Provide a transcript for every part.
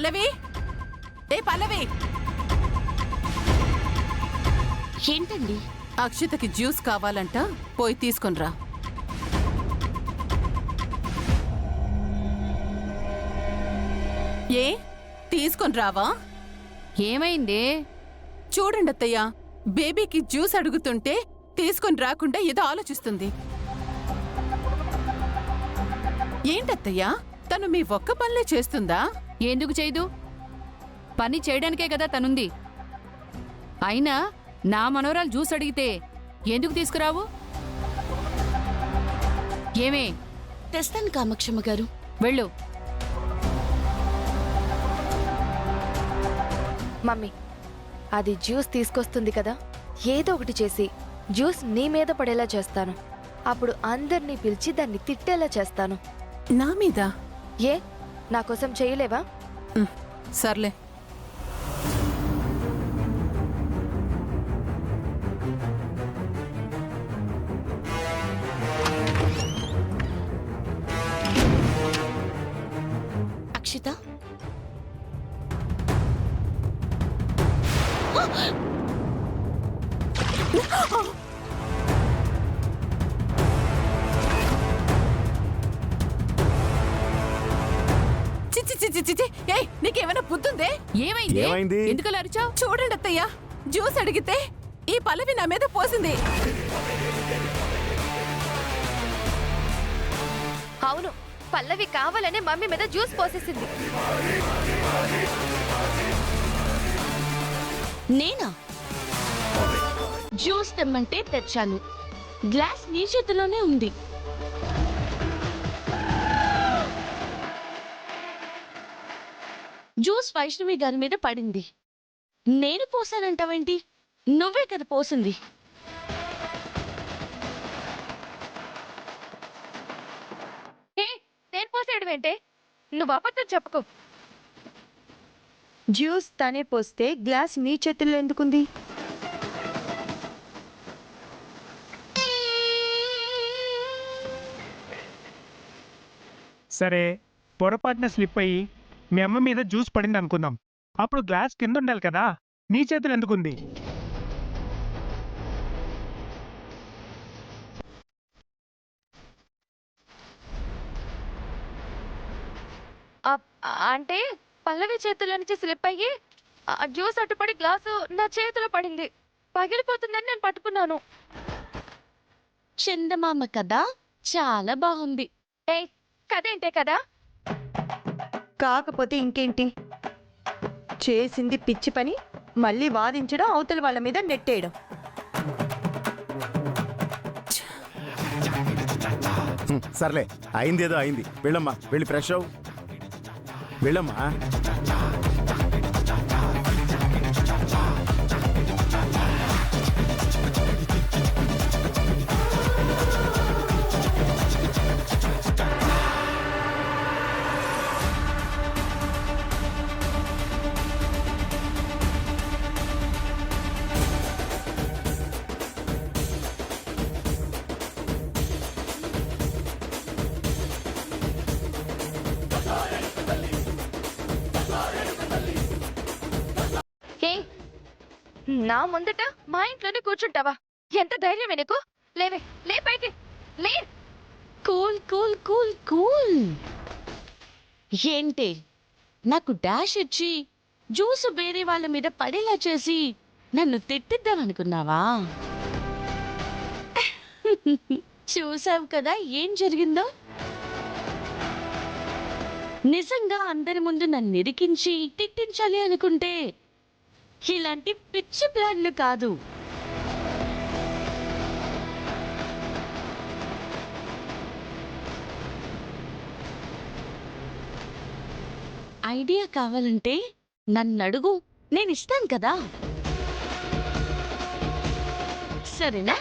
పల్లవి, ఏ పల్లవి, ఏంటండి? అక్షితకి జ్యూస్ కావాలంట, పోయి తీసుకొనిరా. ఏ తీసుకొని రావా? ఏమైంది? చూడండి అత్తయ్య, బేబీకి జ్యూస్ అడుగుతుంటే తీసుకొని రాకుండా ఏదో ఆలోచిస్తుంది. ఏంటత్తయ్యా, తను మీ ఒక్క పనులే చేస్తుందా? ఎందుకు చేయదు? పని చేయడానికే కదా తనుంది. అయినా నా మనవరాలు జ్యూస్ అడిగితే ఎందుకు తీసుకురావు? ఏమే? తెస్తాను కామాక్షమ్మ గారు. వెళ్ళు. మమ్మీ, అది జ్యూస్ తీసుకొస్తుంది కదా, ఏదో ఒకటి చేసి జ్యూస్ నీ మీద పడేలా చేస్తాను. అప్పుడు అందరినీ పిలిచి దాన్ని తిట్టేలా చేస్తాను. నా మీద? ఏ, నా కోసం చేయలేవా? సర్లే. అక్షిత, నీకేమైనా బుద్ధుందే? ఏమైంది? ఎందుకు అరిచావు? చూడండి అత్తయ్య, జ్యూస్ అడిగితే ఈ పల్లవి నా మీద పోసింది. అవును, పల్లవి కావాలనే మమ్మీ మీద జ్యూస్ పోసేసింది. నేనా? జ్యూస్ తెమ్మంటే తెచ్చాను, గ్లాస్ నీ చేతిలోనే ఉంది. జ్యూస్ వైష్ణవి గారి మీద పడింది. నేను పోసానంటావేంటి? నువ్వే కదా పోసింది. నేను పోసేయడం ఏంటే? నువ్వు అబద్ధం చెప్పుకో. జ్యూస్ తనే పోస్తే గ్లాస్ నీ చేతుల్లో ఎందుకుంది? సరే, పొరపాటున స్లిప్ అయ్యి మీ అమ్మ మీద జ్యూస్ పడింది అనుకుందాం. అప్పుడు గ్లాస్ కింద ఉండాలి కదా, నీ చేతులు ఎందుకుంది? అంటే పల్లవి చేతుల్లో నుంచి స్లిప్ అయ్యి జ్యూస్ అట్టుపడి గ్లాసు నా చేతిలో పడింది. పగిలిపోతుందని నేను పట్టుకున్నాను. చందమామ కదా, చాలా బాగుంది. ఏయ్, కదేంటే కదా? కాకపోతే ఇంకేంటి? చేసింది పిచ్చి పని, మళ్ళీ వాదించడం, అవతల వాళ్ళ మీద నెట్టేయడం. సర్లే, అయిందేదో అయింది. వెళ్ళమ్మా, వెళ్ళి ఫ్రెష్ అవ్వు. వెళ్ళమ్మా. నా ముందట మా ఇంట్లోనే కూర్చుంటావా? ఎంత ధైర్యమే నీకు? లేవే, లే పైకి లే. Cool cool cool cool. ఏంటి, నాకు డాష్ ఇచ్చి జ్యూస్ వేరే వాళ్ళ మీద పడేలా చేసి నన్ను తిట్టిద్దామనుకున్నావా? చూసావు కదా ఏం జరిగిందో. నిజంగా అందరి ముందు నన్ను ఇరికించి తిట్టించాలి అనుకుంటే ఇలాంటి పిచ్చి ప్లాన్లు కాదు. ఐడియా కావాలంటే నన్ను అడుగు, నేను ఇస్తాను కదా. సరేనా?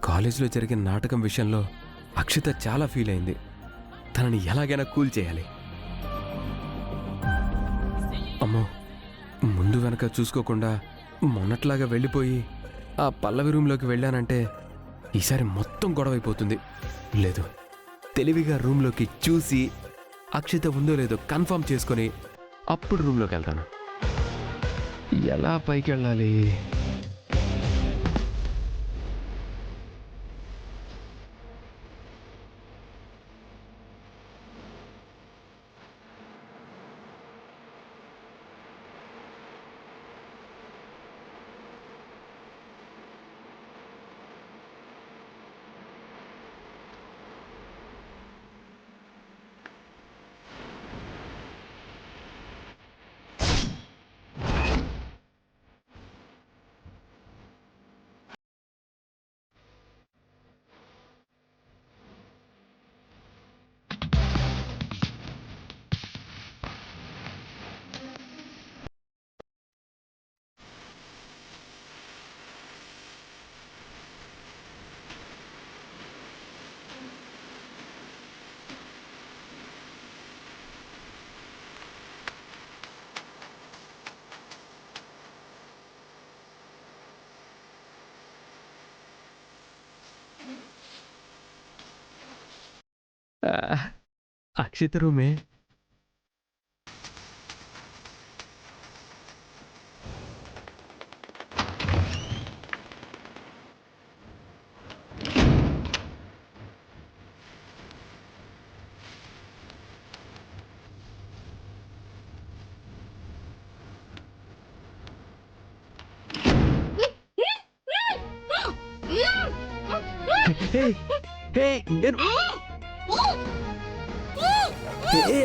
కాలేజీలో జరిగిన నాటకం విషయంలో అక్షిత చాలా ఫీల్ అయింది. తనని ఎలాగైనా కూల్ చేయాలి. అమ్మో, ముందు వెనక చూసుకోకుండా మొన్నట్లాగా వెళ్ళిపోయి ఆ పల్లవి రూమ్లోకి వెళ్ళానంటే ఈసారి మొత్తం గొడవైపోతుంది. లేదు, తెలివిగా రూమ్లోకి చూసి అక్షిత ఉందో లేదో కన్ఫర్మ్ చేసుకొని అప్పుడు రూమ్లోకి వెళ్తాను. ఎలా పైకి వెళ్ళాలి? అక్షిత రూమే.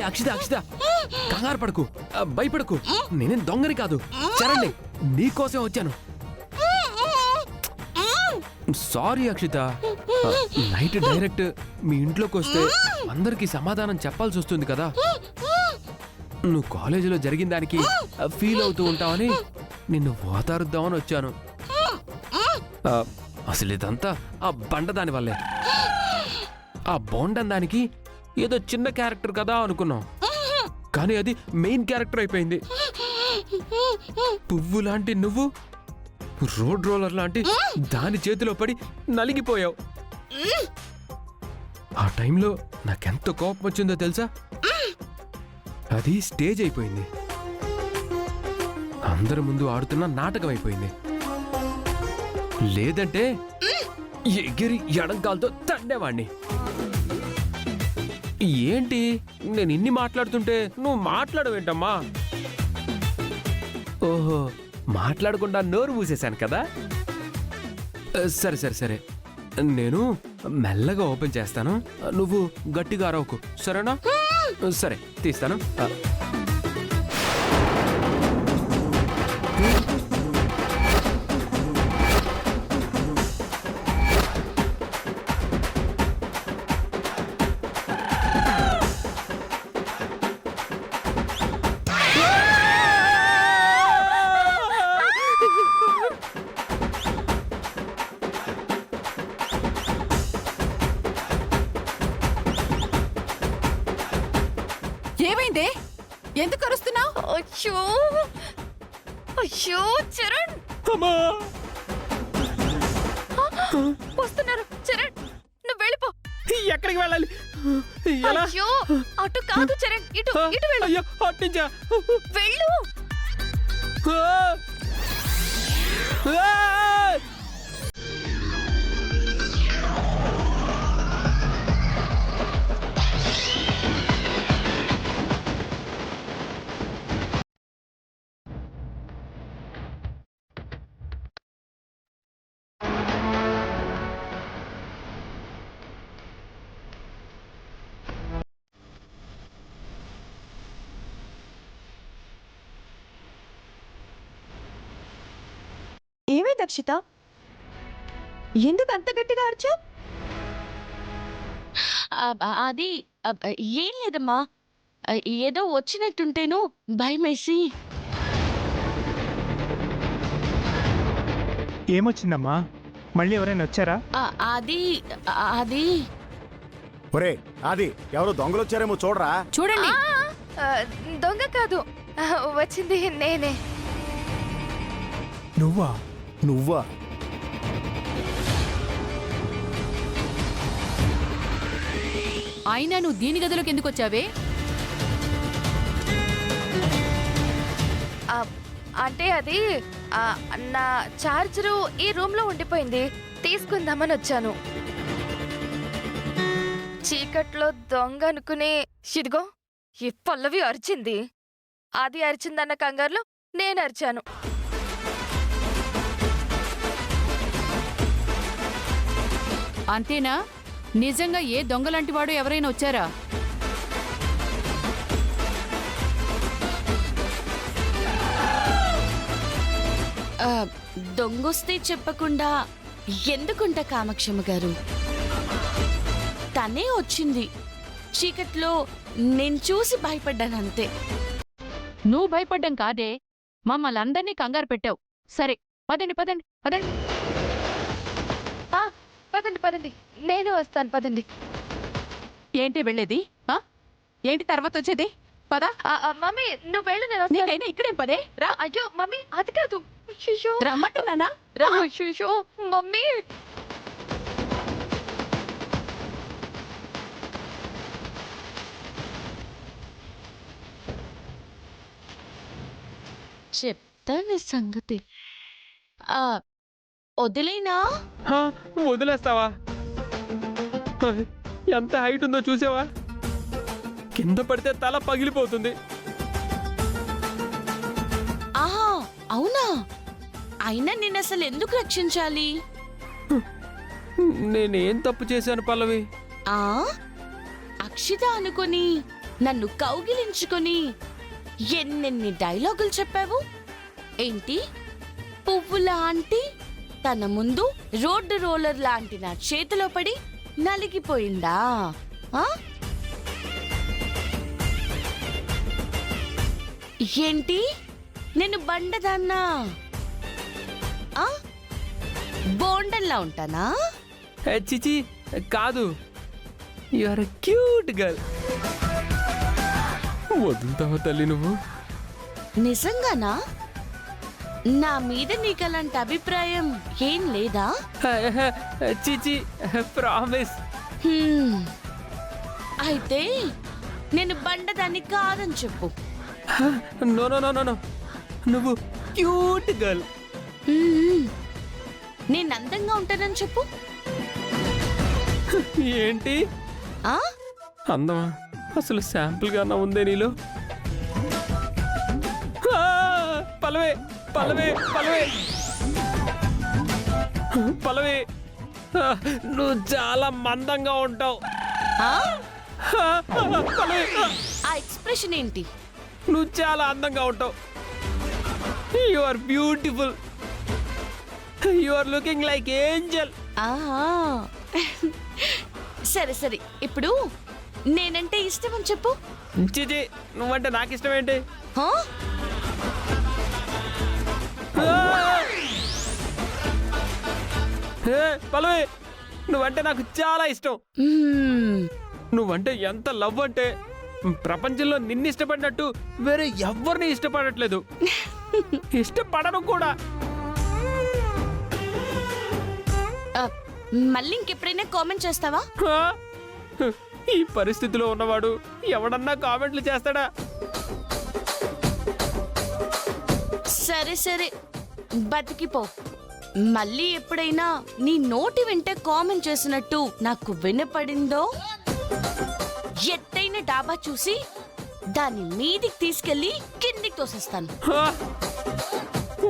అక్షిత అక్షిత, కంగారు పడకు, భయపడకు. నేనేం దొంగని కాదు, చరండి, నీకోసం వచ్చాను. సారీ అక్షిత, నైట్ డైరెక్ట్ మీ ఇంట్లోకి వస్తే అందరికీ సమాధానం చెప్పాల్సి వస్తుంది కదా. నువ్వు కాలేజీలో జరిగిన దానికి ఫీల్ అవుతూ ఉంటావని నిన్ను ఓదారుద్దామని వచ్చాను. అసలు ఇదంతా ఆ బండదాని వల్లే. ఆ బోండం దానికి ఏదో చిన్న క్యారెక్టర్ కదా అనుకున్నాం, కానీ అది మెయిన్ క్యారెక్టర్ అయిపోయింది. పువ్వు లాంటి నువ్వు రోడ్ రోలర్ లాంటి దాని చేతిలో పడి నలిగిపోయావు. ఆ టైంలో నాకెంత కోపం వచ్చిందో తెలుసా? అది స్టేజ్ అయిపోయింది, అందరి ముందు ఆడుతున్న నాటకం అయిపోయింది. లేదంటే ఎగిరి ఎడంకాలతో తండేవాణ్ణి. ఏంటి నేను ఇన్ని మాట్లాడుతుంటే నువ్వు మాట్లాడవేంటమ్మా? ఓహో, మాట్లాడకుండా నోరు మూసేశాను కదా. సరే సరే సరే, నేను మెల్లగా ఓపెన్ చేస్తాను, నువ్వు గట్టిగా అరవకు, సరేనా? సరే, తీస్తాను. ఏమైందే? ఎందుకు అరుస్తున్నావు? అయ్యో అయ్యో చరణ్, వస్తున్నారు. చరణ్, నువ్వు వెళ్ళిపో. ఎక్కడికి వెళ్ళాలి? ఎలా? అయ్యో, అటు కాదు చరణ్, ఇటు ఇటు వెళ్ళు. అయ్యో, అట్టించా. వెళ్ళు. ఏమైంది అక్షిత? ఎందుకు అంత గట్టిగా అరిచావు? అది ఏం లేదమ్మా, ఏదో వచ్చినట్టుంటేను భయమేసి. ఏమొచ్చిందమ్మా? మళ్ళీ ఎవరైనా వచ్చారా? ఆ, అది అది ఒరే ఆది ఎవరో దొంగలు వచ్చారేమో చూడరా. చూడండి. ఆ, దొంగ కాదు, వచ్చింది నేనే. నువ్వా? నువ్వా? అయినా నువ్వు దీని గదిలోకి ఎందుకు వచ్చావే? ఆ, అంటే అది ఆ, నా చార్జరు ఈ రూమ్ లో ఉండిపోయింది, తీసుకుందామని వచ్చాను. చీకట్లో దొంగ అనుకుని ఇదిగో ఈ పల్లవి అరిచింది. అది అరిచిందన్న కంగారులో నేను అరిచాను. అంతేనా? నిజంగా ఏ దొంగలాంటి వాడు ఎవరైనా వచ్చారా? ఆ, దొంగొస్తే చెప్పకుండా ఎందుకుంటా కామాక్షమ్మ గారు? తనే వచ్చింది. చీకట్లో నేను చూసి భయపడ్డాను అంతే. నువ్వు భయపడ్డం కాదే, మమ్మల్ని అందరినీ కంగారు పెట్టావు. సరే, పదండి పదండి పదండి. ఆ, పదండి పదండి, నేను వస్తాను, పదండి. ఏంటి వెళ్ళేది? ఆ? ఏంటి తర్వాత వచ్చేది? పదా. మమ్మీ నువ్వు వెళ్ళు, నేను వస్తాను. నీకైనా ఇక్కడేం పదే? రా. అయ్యో మమ్మీ, అది కాదు. అయ్యో, రమ్మంటున్నానా? రా. అయ్యో, మమ్మీ. చెప్తాను సంగతి. ఆ, వదిలేనా? హా, వదిలేస్తావా? హ, ఎంత హైట్ ఉందో చూసావా? కింద పడితే తల పగిలిపోతుంది. ఆహా, అవునా? అయినా నేను అసలు ఎందుకు రక్షించాలి? నేనేం తప్పు చేశాను పల్లవి? ఆ, అక్షిత అనుకొని నన్ను కౌగిలించుకొని ఎన్నెన్ని డైలాగులు చెప్పావు. ఏంటి, పువ్వు లాంటి తన ముందు రోడ్డు రోలర్ లాంటి నా చేతిలో పడి నలిగిపోయిందా? ఆ? ఏంటి, నేను బండదాన్నా? ఆ? బోండల్లా ఉంటానా? చిచి కాదు, యు ఆర్ క్యూట్ గర్ల్. వదులుతావా తల్లి నువ్వు? నిజంగానా? నా మీద నీకు అలాంటి అభిప్రాయం ఏం లేదా? చిచి ప్రామిస్. హ్మ్. అయితే నేను బండదాన్ని కాదని చెప్పు. No no no no no, నువ్వు క్యూట్ గర్ల్. హ్మ్. నేను అందంగా ఉంటానని చెప్పు. ఏంటి ఆ? అందమా? అసలు శాంపుల్ గా ఉందే నీలో. ఆ, పల్లవి పల్లవి పల్లవి పల్లవి, ఆ, నువ్వు చాలా మందంగా ఉంటావు. ఆ? పల్లవి, ఆ ఎక్స్ప్రెషన్ ఏంటి? నువ్వు చాలా అందంగా ఉంటావు. You are beautiful. You are looking like angel. ఆహా. సరే సరే, ఇప్పుడు నేనంటే ఇష్టం అని చెప్పు. చిచి, నువ్వంటే నాకు ఇష్టం ఏంటి? హా? పల్లవి, నువ్వంటే నాకు చాలా ఇష్టం. మ్మ్. నువ్వంటే ఎంత లవ్ అంటే ప్రపంచంలో నిన్ను ఇష్టపడినట్టు వేరే ఎవరిని ఇష్టపడట్లేదు. ఇష్టపడను కూడా. ఆ, మళ్ళీ ఇంకెప్పుడైనా కామెంట్ చేస్తావా? ఆ? ఈ పరిస్థితిలో ఉన్నవాడు ఎవడన్నా కామెంట్లు చేస్తాడా? సరే సరే, బతికిపో. మళ్ళీ ఎప్పుడైనా నీ నోటి వెంటే కామెంట్ చేసినట్టు నాకు వినపడిందో, ఎత్తైన డాబా చూసి దాన్ని మీదికి తీసుకెళ్లి కిందికి తోసేస్తాను. ఆ?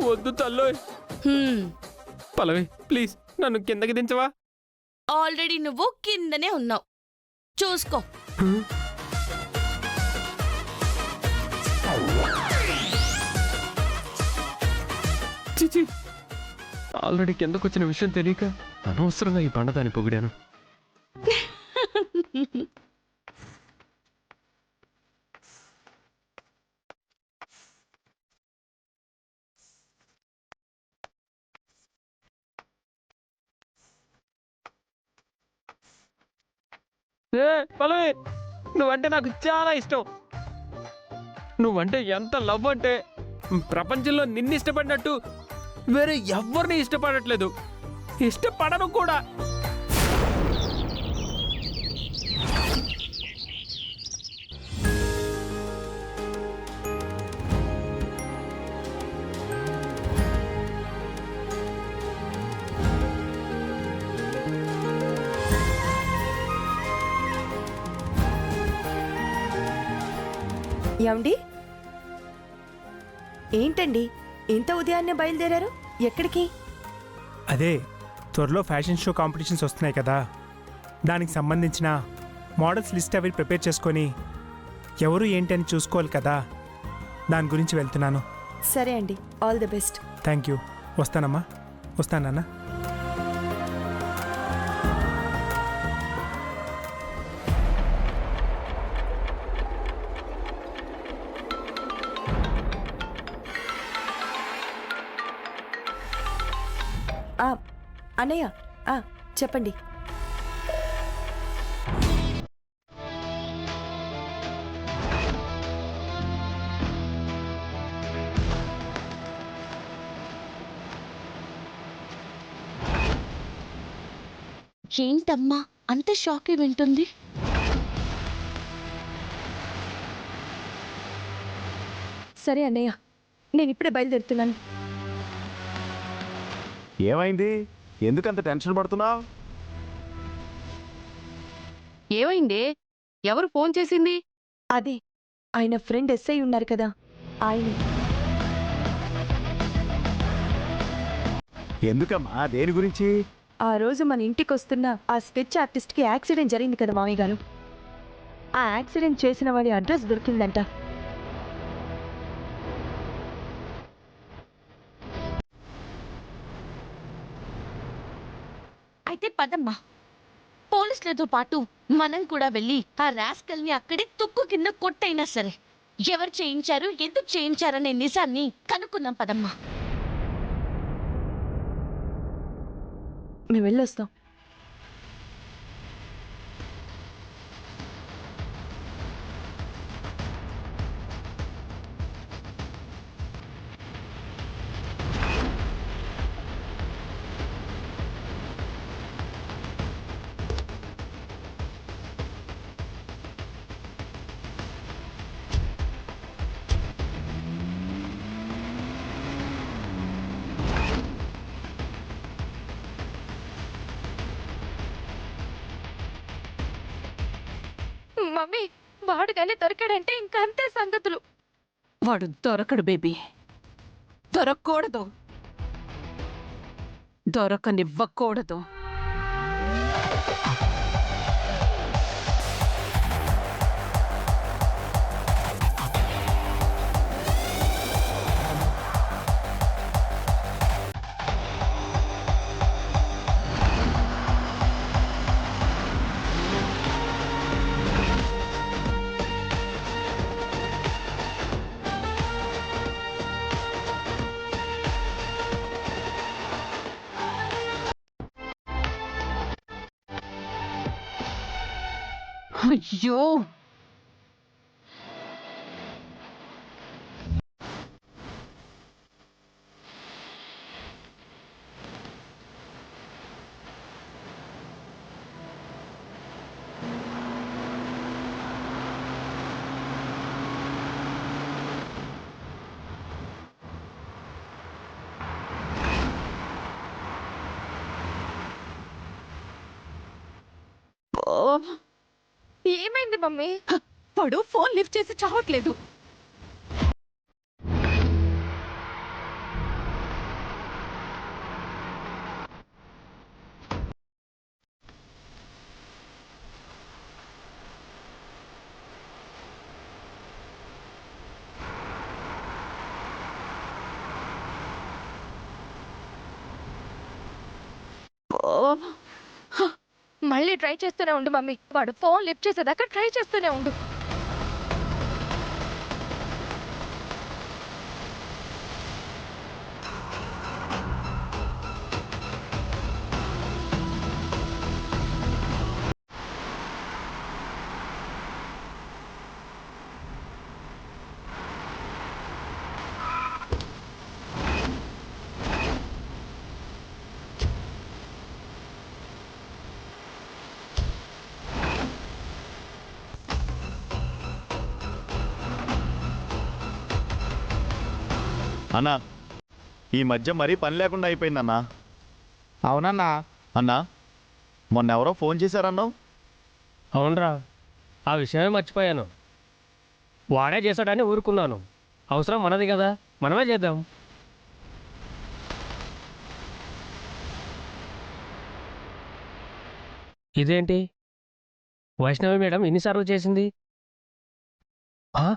వద్దు తల్లోయ్. హ్మ్. పల్లవి ప్లీజ్ నన్ను కిందకి దించవా? ఆల్రెడీ నువ్వు కిందనే ఉన్నావు, చూసుకో. చిచి, ఆల్రెడీ కిందకు వచ్చిన విషయం తెలియక అనవసరంగా ఈ బండదాన్ని పొగిడాను. పల్లవి నువ్వంటే నాకు చాలా ఇష్టం. నువ్వంటే ఎంత లవ్ అంటే ప్రపంచంలో నిన్ను ఇష్టపడినట్టు వేరే ఎవరిని ఇష్టపడట్లేదు, ఇష్టపడను కూడా. ఏమండి? ఏంటండి ఇంత ఉదయాన్నే బయలుదేరారు? ఎక్కడికి? అదే త్వరలో ఫ్యాషన్ షో కాంపిటీషన్స్ వస్తున్నాయి కదా, దానికి సంబంధించిన మోడల్స్ లిస్ట్ అవి ప్రిపేర్ చేసుకొని ఎవరు ఏంటి అని చూసుకోవాలి కదా, దాని గురించి వెళ్తున్నాను. సరే అండి, all the best. Thank you. వస్తానమ్మా. వస్తానన్నా. అన్నయ్య చెప్పండి. ఏంటమ్మా అంత షాక్ వింటుంది? సరే అన్నయ్య, నేను ఇప్పుడే బయలుదేరుతున్నాను. ఏమైంది? ఎందుకంత టెన్షన్ పడుతున్నావు? ఏమైంది? ఎవరు ఫోన్ చేసింది? అదే ఆయన ఫ్రెండ్ ఎస్ఐ ఉన్నారు కదా, ఆయన. ఎందుకమ్మా? దేని గురించి? ఆ రోజు మన ఇంటికి వస్తున్న ఆ స్కెచ్ ఆర్టిస్ట్కి యాక్సిడెంట్ జరిగింది కదా మామయ్య గారు. ఆ యాక్సిడెంట్ చేసిన వాడి అడ్రస్ దొరికిందంట. అయితే పదమ్మా, పోలీసులతో పాటు మనం కూడా వెళ్ళి ఆ రాస్కల్ని అక్కడే తుక్కు కింద కొట్టైనా సరే ఎవరు చేయించారు, ఎందుకు చేయించారనే నిజాన్ని కనుక్కుందాం. పదమ్మా. మేము వెళ్ళొస్తాం. మమ్మీ, వాడు కానీ దొరికాడంటే ఇంకా అంతే సంగతులు. వాడు దొరకడు బేబీ, దొరకకూడదు, దొరకనివ్వకూడదు. అయ్యో, ఏమైంది మమ్మీ? వాడు ఫోన్ లిఫ్ట్ చేసి చావట్లేదు. మళ్ళీ ట్రై చేస్తూనే ఉండు మమ్మీ. వాడు ఫోన్ లిఫ్ట్ చేసేదాకా ట్రై చేస్తూనే ఉండు. అన్నా ఈ మధ్య మరీ పని లేకుండా అయిపోయిందన్నా. అవునన్నా. అన్నా మొన్న ఎవరో ఫోన్ చేశారన్నావు? అవునరా, ఆ విషయమే మర్చిపోయాను. వాడే చేశాడని ఊరుకున్నాను. అవసరం మనది కదా, మనమే చేద్దాం. ఇదేంటి వైష్ణవి మేడం ఎన్నిసార్లు చేసింది? ఆ?